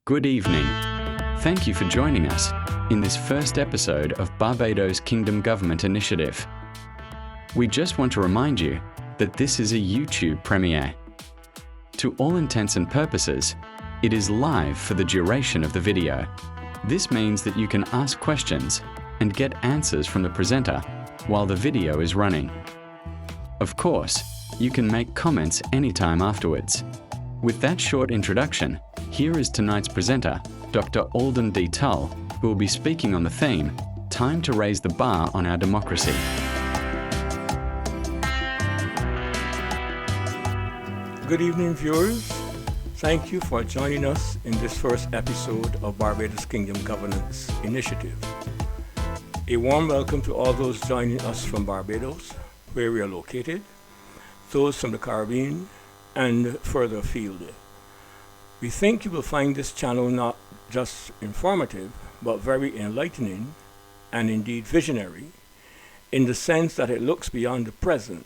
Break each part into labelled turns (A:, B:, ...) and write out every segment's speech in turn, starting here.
A: Good evening. Thank you for joining us in this first episode of Barbados Kingdom Government Initiative. We just want to remind you that this is a YouTube premiere. To all intents and purposes, it is live for the duration of the video. This means that you can ask questions and get answers from the presenter while the video is running. Of course, you can make comments anytime afterwards. With that short introduction, here is tonight's presenter, Dr. Alden D. Tull, who will be speaking on the theme, Time to Raise the Bar on Our Democracy.
B: Good evening, viewers. Thank you for joining us in this first episode of Barbados Kingdom Governance Initiative. A warm welcome to all those joining us from Barbados, where we are located, those from the Caribbean, and further afield. We think you will find this channel not just informative, but very enlightening and indeed visionary, in the sense that it looks beyond the present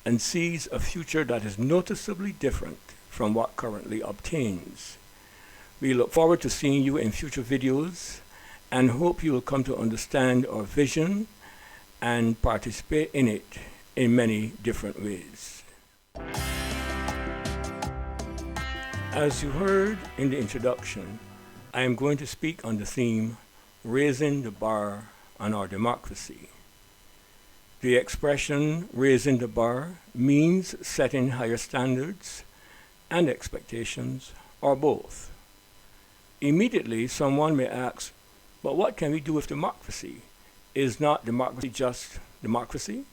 B: and sees a future that is noticeably different from what currently obtains. We look forward to seeing you in future videos and hope you will come to understand our vision and participate in it in many different ways. As you heard in the introduction, I am going to speak on the theme, Raising the Bar on Our Democracy. The expression raising the bar means setting higher standards and expectations, or both. Immediately, someone may ask, but what can we do with democracy? Is not democracy just democracy?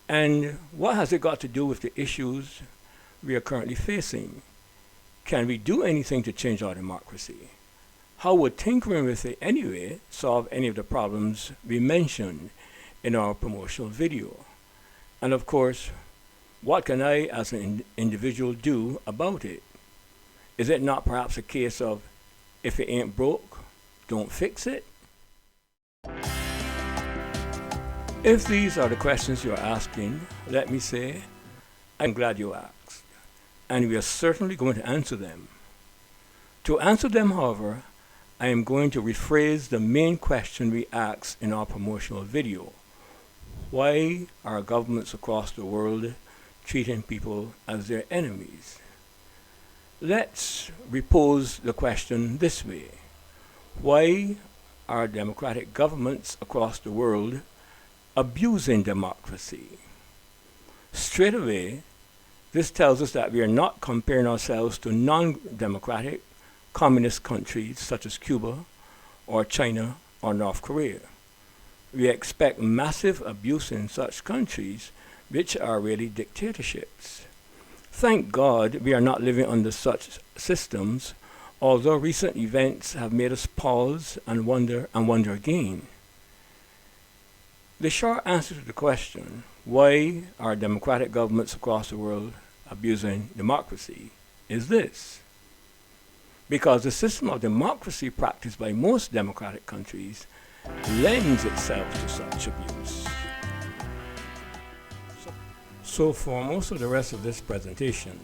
B: And what has it got to do with the issues we are currently facing? Can we do anything to change our democracy? How would tinkering with it anyway solve any of the problems we mentioned in our promotional video? And of course, what can I as an individual do about it? Is it not perhaps a case of, if it ain't broke, don't fix it? If these are the questions you're asking, let me say, I'm glad you asked. And we are certainly going to answer them. To answer them, however, I am going to rephrase the main question we asked in our promotional video. Why are governments across the world treating people as their enemies? Let's repose the question this way. Why are democratic governments across the world abusing democracy? Straight away, this tells us that we are not comparing ourselves to non-democratic communist countries such as Cuba or China or North Korea. We expect massive abuse in such countries which are really dictatorships. Thank God we are not living under such systems, although recent events have made us pause and wonder again. The short answer to the question, why are democratic governments across the world abusing democracy, is this. Because the system of democracy practiced by most democratic countries lends itself to such abuse. So for most of the rest of this presentation,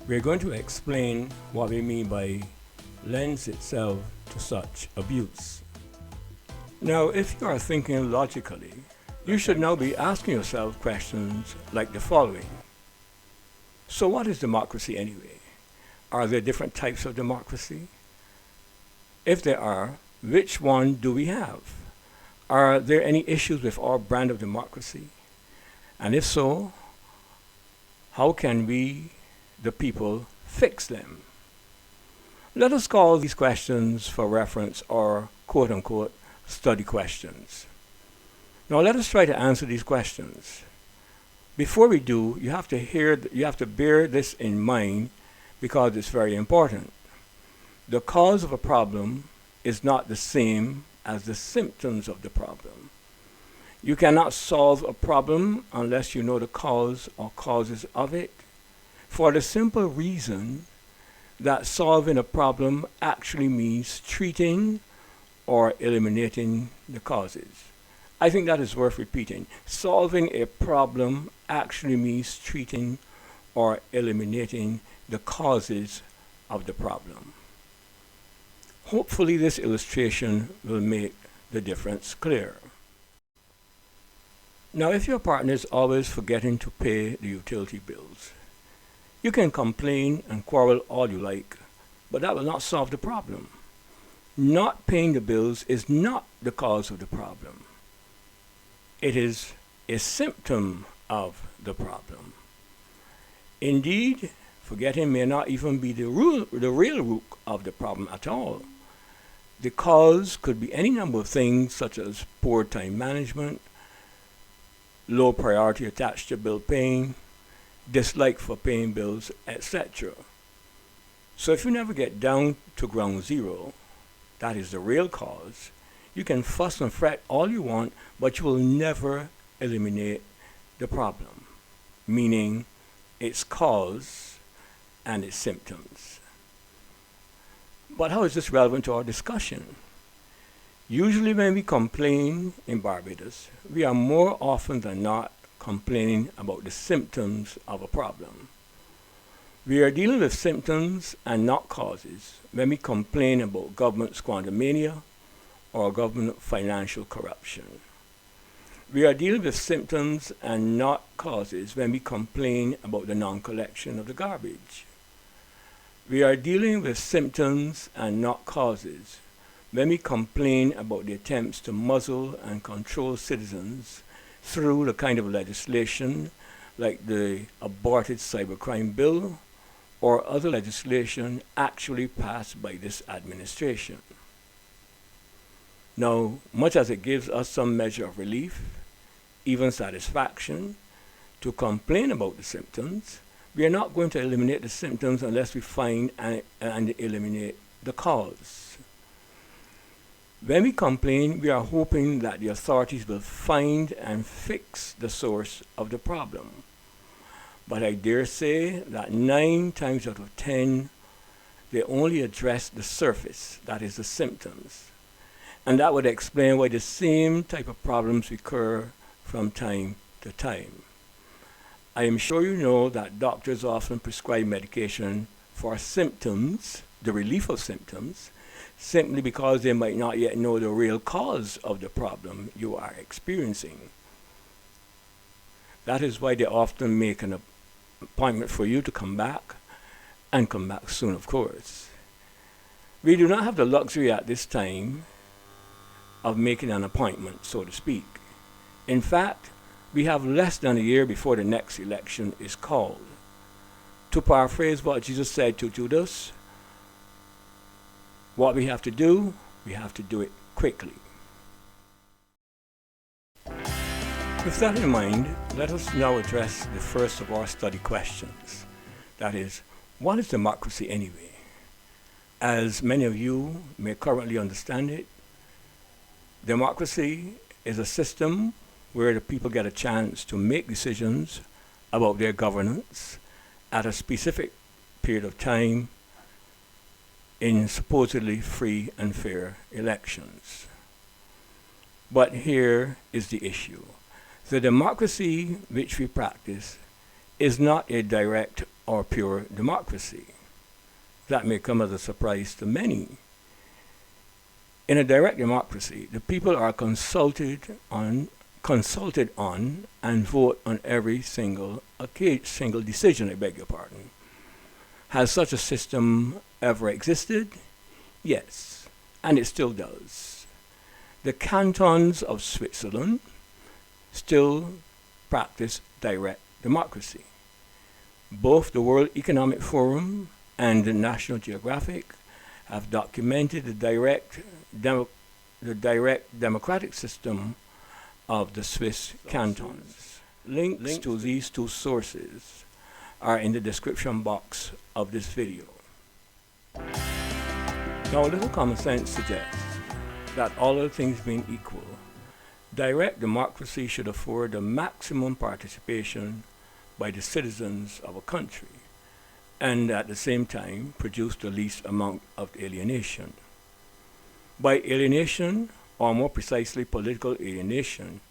B: we're going to explain what we mean by lends itself to such abuse. Now, if you are thinking logically, you should now be asking yourself questions like the following. So what is democracy anyway? Are there different types of democracy? If there are, which one do we have? Are there any issues with our brand of democracy? And if so, how can we, the people, fix them? Let us call these questions for reference or quote-unquote study questions. Now let us try to answer these questions. Before we do, you have to bear this in mind because it's very important. The cause of a problem is not the same as the symptoms of the problem. You cannot solve a problem unless you know the cause or causes of it, for the simple reason that solving a problem actually means treating or eliminating the causes. I think that is worth repeating. Solving a problem actually means treating or eliminating the causes of the problem. Hopefully this illustration will make the difference clear. Now, if your partner is always forgetting to pay the utility bills, you can complain and quarrel all you like, but that will not solve the problem. Not paying the bills is not the cause of the problem. It is a symptom of the problem. Indeed, forgetting may not even be the real root of the problem at all. The cause could be any number of things such as poor time management, low priority attached to bill paying, dislike for paying bills, etc. So if you never get down to ground zero, that is the real cause, you can fuss and fret all you want, but you will never eliminate the problem, meaning its cause and its symptoms. But how is this relevant to our discussion? Usually when we complain in Barbados, we are more often than not complaining about the symptoms of a problem. We are dealing with symptoms and not causes when we complain about government squandermania or government financial corruption. We are dealing with symptoms and not causes when we complain about the non-collection of the garbage. We are dealing with symptoms and not causes when we complain about the attempts to muzzle and control citizens through the kind of legislation like the aborted cybercrime bill or other legislation actually passed by this administration. Now, much as it gives us some measure of relief, even satisfaction, to complain about the symptoms, we are not going to eliminate the symptoms unless we find and eliminate the cause. When we complain, we are hoping that the authorities will find and fix the source of the problem. But I dare say that 9 times out of 10, they only address the surface, that is the symptoms. And that would explain why the same type of problems recur from time to time. I am sure you know that doctors often prescribe medication for symptoms, the relief of symptoms, simply because they might not yet know the real cause of the problem you are experiencing. That is why they often make an appointment for you to come back, and come back soon, of course. We do not have the luxury at this time of making an appointment, so to speak. In fact, we have less than a year before the next election is called. To paraphrase what Jesus said to Judas, what we have to do it quickly. With that in mind, let us now address the first of our study questions. That is, what is democracy anyway? As many of you may currently understand it, democracy is a system where the people get a chance to make decisions about their governance at a specific period of time in supposedly free and fair elections. But here is the issue. The democracy which we practice is not a direct or pure democracy. That may come as a surprise to many. In a direct democracy, the people are consulted on and vote on every single decision, Has such a system ever existed? Yes, and it still does. The cantons of Switzerland still practice direct democracy. Both the World Economic Forum and the National Geographic have documented the direct democratic system of the Swiss cantons. Links to these two sources are in the description box of this video. Now, a little common sense suggests that all other things being equal, direct democracy should afford the maximum participation by the citizens of a country, and at the same time produce the least amount of alienation. By alienation, or more precisely political alienation,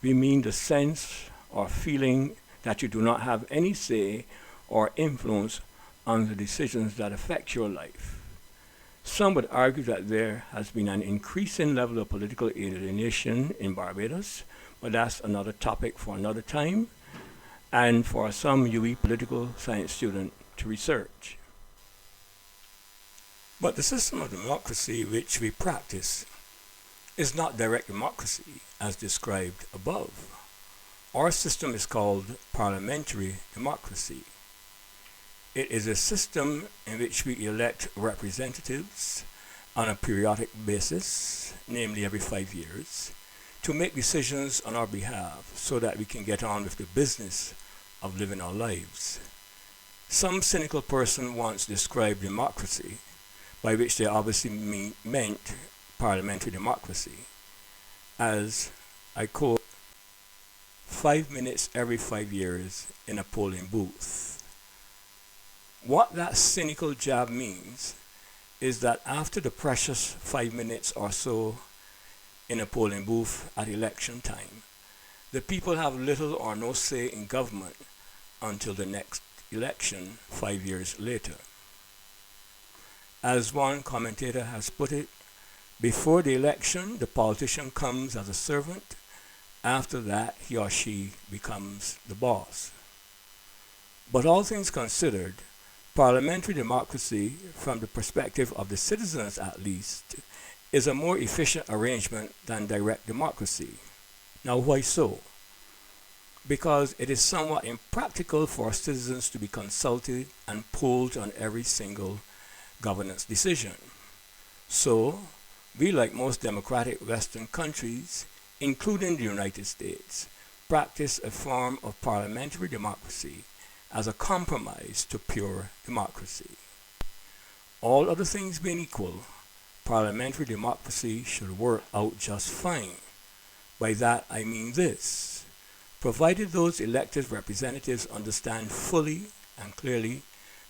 B: we mean the sense or feeling that you do not have any say or influence on the decisions that affect your life. Some would argue that there has been an increasing level of political alienation in Barbados, but that's another topic for another time, and for some UE political science student to research. But the system of democracy which we practice is not direct democracy as described above. Our system is called parliamentary democracy. It is a system in which we elect representatives on a periodic basis, namely every 5 years, to make decisions on our behalf so that we can get on with the business of living our lives. Some cynical person once described democracy, by which they obviously meant parliamentary democracy, as, I quote, 5 minutes every 5 years in a polling booth. What that cynical jab means is that after the precious 5 minutes or so in a polling booth at election time, the people have little or no say in government until the next election 5 years later. As one commentator has put it, before the election, the politician comes as a servant. After that, he or she becomes the boss. But all things considered, parliamentary democracy, from the perspective of the citizens at least, is a more efficient arrangement than direct democracy. Now, why so? Because it is somewhat impractical for citizens to be consulted and polled on every single governance decision. So, we, like most democratic Western countries, including the United States, practice a form of parliamentary democracy as a compromise to pure democracy. All other things being equal, parliamentary democracy should work out just fine. By that I mean this: provided those elected representatives understand fully and clearly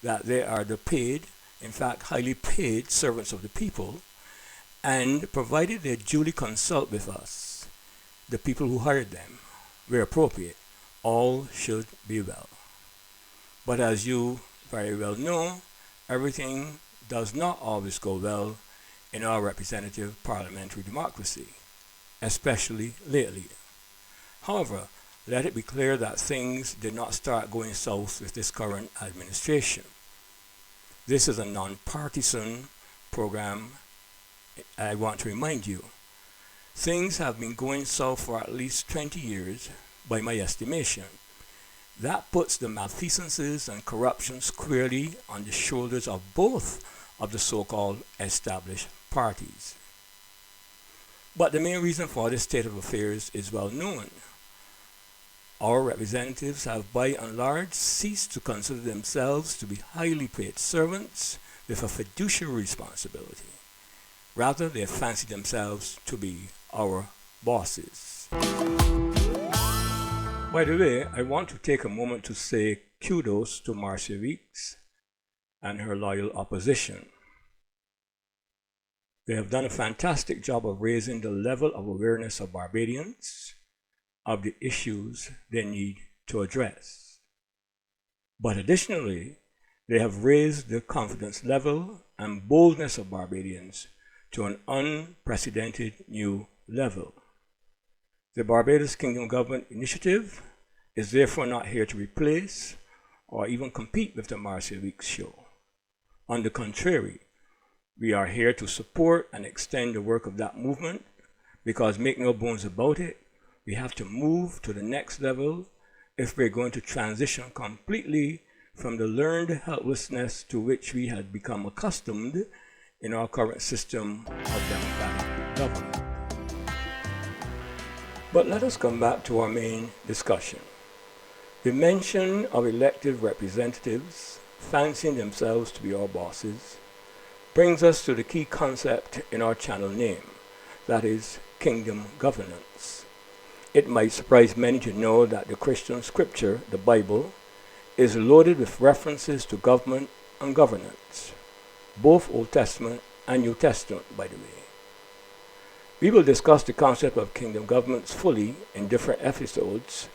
B: that they are the paid, in fact highly paid, servants of the people, and provided they duly consult with us, the people who hired them, where appropriate, all should be well. But as you very well know, everything does not always go well in our representative parliamentary democracy, especially lately. However, let it be clear that things did not start going south with this current administration. This is a non-partisan program. I want to remind you, things have been going south for at least 20 years by my estimation. That puts the malfeasances and corruption squarely on the shoulders of both of the so-called established parties. But the main reason for this state of affairs is well known. Our representatives have by and large ceased to consider themselves to be highly paid servants with a fiduciary responsibility. Rather, they fancy themselves to be our bosses. By the way, I want to take a moment to say kudos to Marcia Weeks and her loyal opposition. They have done a fantastic job of raising the level of awareness of Barbadians of the issues they need to address. But additionally, they have raised the confidence level and boldness of Barbadians to an unprecedented new level. The Barbados Kingdom Government Initiative is therefore not here to replace or even compete with the Marcia Weeks show. On the contrary, we are here to support and extend the work of that movement, because make no bones about it, we have to move to the next level if we're going to transition completely from the learned helplessness to which we had become accustomed in our current system of democratic government. But let us come back to our main discussion. The mention of elected representatives fancying themselves to be our bosses brings us to the key concept in our channel name, that is, kingdom governance. It might surprise many to know that the Christian scripture, the Bible, is loaded with references to government and governance, both Old Testament and New Testament, by the way. We will discuss the concept of kingdom governments fully in different episodes,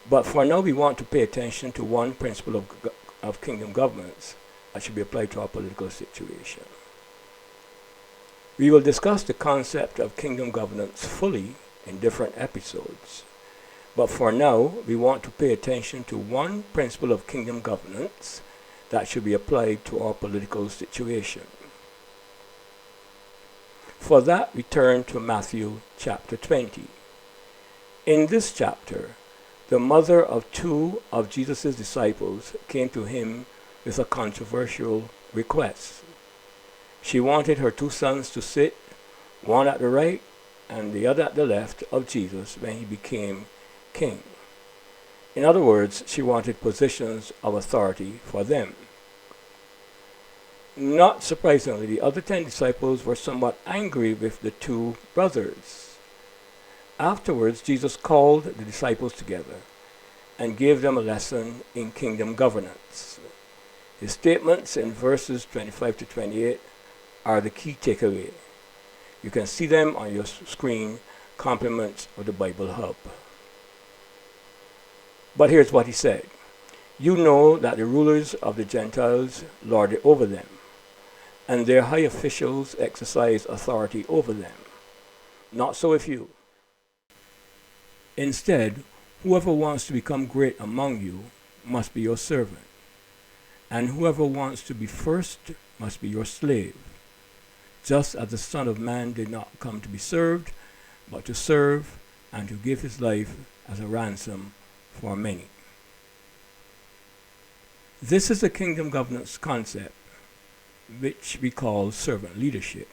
B: but for now we want to pay attention to one principle of kingdom governments that should be applied to our political situation. We will discuss the concept of kingdom governance fully in different episodes. But for now, we want to pay attention to one principle of kingdom governance that should be applied to our political situation. For that, we turn to Matthew chapter 20. In this chapter, the mother of two of Jesus' disciples came to him with a controversial request. She wanted her two sons to sit, one at the right and the other at the left of Jesus when he became king. In other words, she wanted positions of authority for them. Not surprisingly, the other 10 disciples were somewhat angry with the two brothers. Afterwards, Jesus called the disciples together and gave them a lesson in kingdom governance. His statements in verses 25 to 28 are the key takeaway. You can see them on your screen, Compliments of the Bible Hub. But here's what he said. You know that the rulers of the Gentiles lord it over them, and their high officials exercise authority over them. Not so with you. Instead, whoever wants to become great among you must be your servant, and whoever wants to be first must be your slave, just as the Son of Man did not come to be served, but to serve and to give his life as a ransom for many. This is the kingdom governance concept, which we call servant leadership,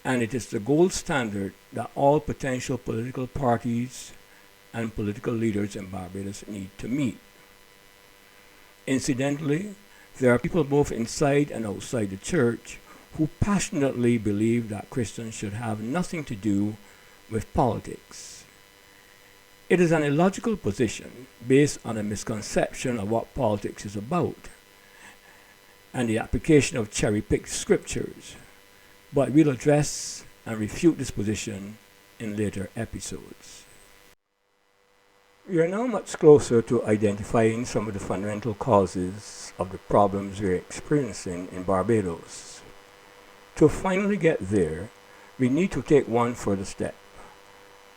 B: and it is the gold standard that all potential political parties and political leaders in Barbados need to meet. Incidentally, there are people both inside and outside the church who passionately believe that Christians should have nothing to do with politics. It is an illogical position based on a misconception of what politics is about and the application of cherry-picked scriptures, but we'll address and refute this position in later episodes. We are now much closer to identifying some of the fundamental causes of the problems we're experiencing in Barbados. To finally get there, we need to take one further step.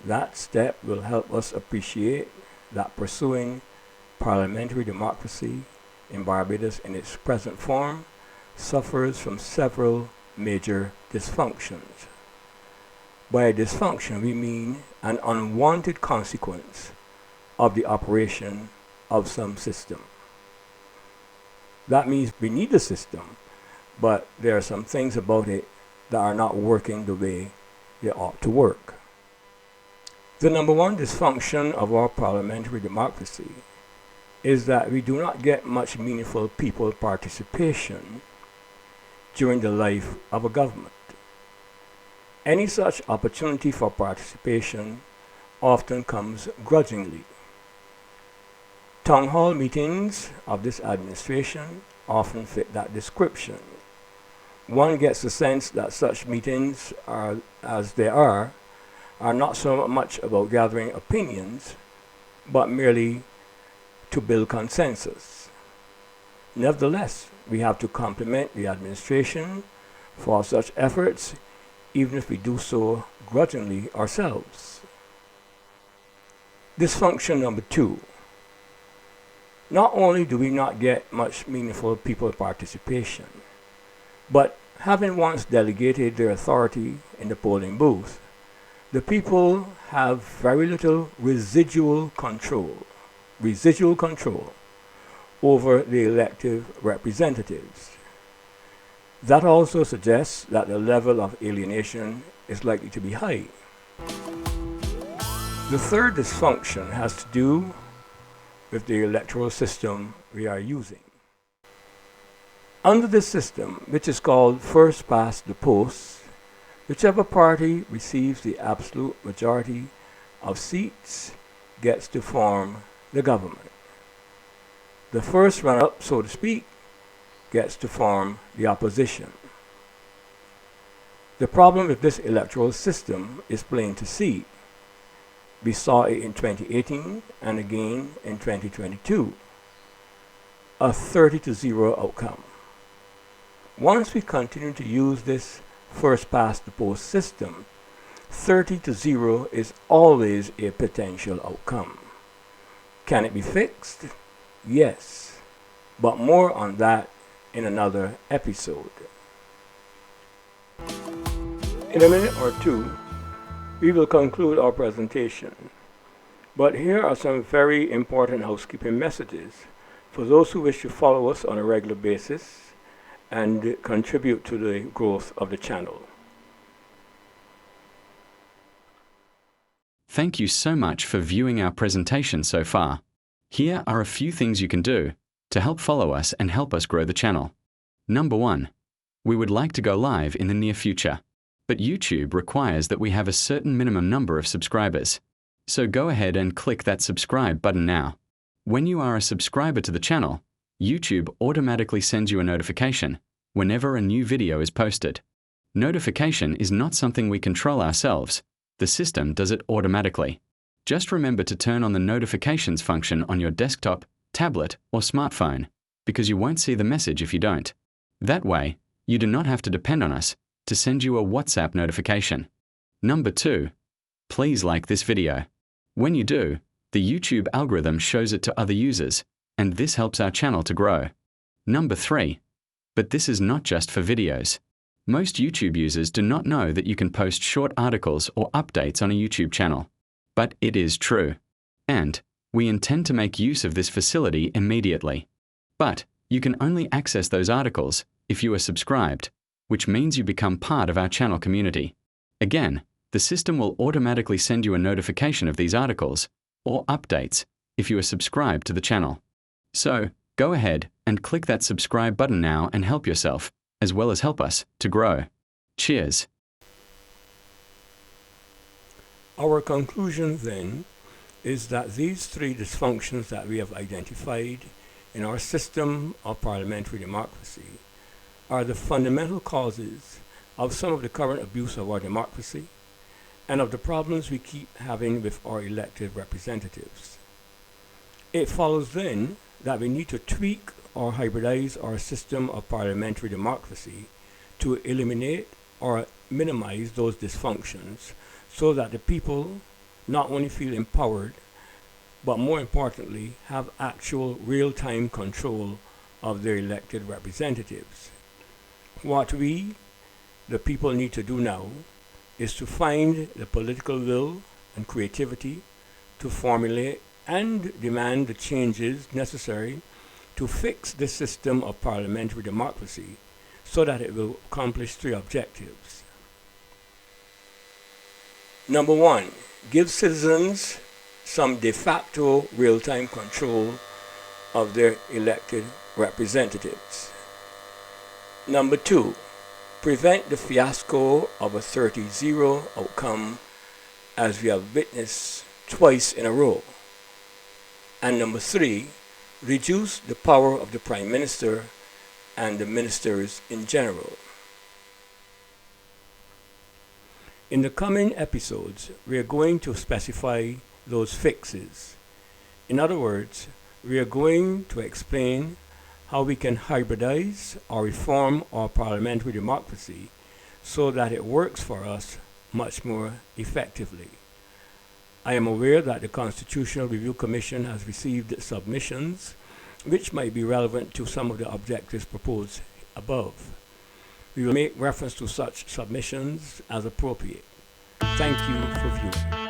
B: That step will help us appreciate that pursuing parliamentary democracy in Barbados in its present form suffers from several major dysfunctions. By a dysfunction, we mean an unwanted consequence of the operation of some system. That means we need the system, but there are some things about it that are not working the way they ought to work. The number one dysfunction of our parliamentary democracy is that we do not get much meaningful people participation during the life of a government. Any such opportunity for participation often comes grudgingly. Town hall meetings of this administration often fit that description. One gets the sense that such meetings, as they are not so much about gathering opinions, but merely to build consensus. Nevertheless, we have to compliment the administration for such efforts, even if we do so grudgingly ourselves. Dysfunction number 2. Not only do we not get much meaningful people participation, but having once delegated their authority in the polling booth, the people have very little residual control over the elective representatives. That also suggests that the level of alienation is likely to be high. The third dysfunction has to do with the electoral system we are using. Under this system, which is called first past the post, whichever party receives the absolute majority of seats gets to form the government. The first runner-up, so to speak, gets to form the opposition. The problem with this electoral system is plain to see. We saw it in 2018 and again in 2022. A 30-0 outcome. Once we continue to use this first past the post system, 30-0 is always a potential outcome. Can it be fixed? Yes, but more on that in another episode. In a minute or two, we will conclude our presentation, but here are some very important housekeeping messages for those who wish to follow us on a regular basis and contribute to the growth of the channel.
A: Thank you so much for viewing our presentation so far. Here are a few things you can do to help follow us and help us grow the channel. Number 1. We would like to go live in the near future, but YouTube requires that we have a certain minimum number of subscribers. So go ahead and click that subscribe button now. When you are a subscriber to the channel, YouTube automatically sends you a notification whenever a new video is posted. Notification is not something we control ourselves. The system does it automatically. Just remember to turn on the notifications function on your desktop, tablet, or smartphone, because you won't see the message if you don't. That way, you do not have to depend on us to send you a WhatsApp notification. Number 2, please like this video. When you do, the YouTube algorithm shows it to other users, and this helps our channel to grow. Number 3, but this is not just for videos. Most YouTube users do not know that you can post short articles or updates on a YouTube channel. But it is true. And we intend to make use of this facility immediately. But you can only access those articles if you are subscribed, which means you become part of our channel community. Again, the system will automatically send you a notification of these articles or updates if you are subscribed to the channel. So, go ahead and click that subscribe button now and help yourself, as well as help us to grow. Cheers!
B: Our conclusion then is that these 3 dysfunctions that we have identified in our system of parliamentary democracy are the fundamental causes of some of the current abuse of our democracy and of the problems we keep having with our elected representatives. It follows then that we need to tweak or hybridize our system of parliamentary democracy to eliminate or minimize those dysfunctions so that the people not only feel empowered, but more importantly, have actual real-time control of their elected representatives. What we, the people, need to do now is to find the political will and creativity to formulate and demand the changes necessary to fix the system of parliamentary democracy so that it will accomplish 3 objectives. Number 1, give citizens some de facto real-time control of their elected representatives. Number 2, prevent the fiasco of a 30-0 outcome as we have witnessed twice in a row. And number 3, reduce the power of the Prime Minister and the ministers in general. In the coming episodes, we are going to specify those fixes. In other words, we are going to explain how we can hybridize or reform our parliamentary democracy so that it works for us much more effectively. I am aware that the Constitutional Review Commission has received submissions which might be relevant to some of the objectives proposed above. We will make reference to such submissions as appropriate. Thank you for viewing.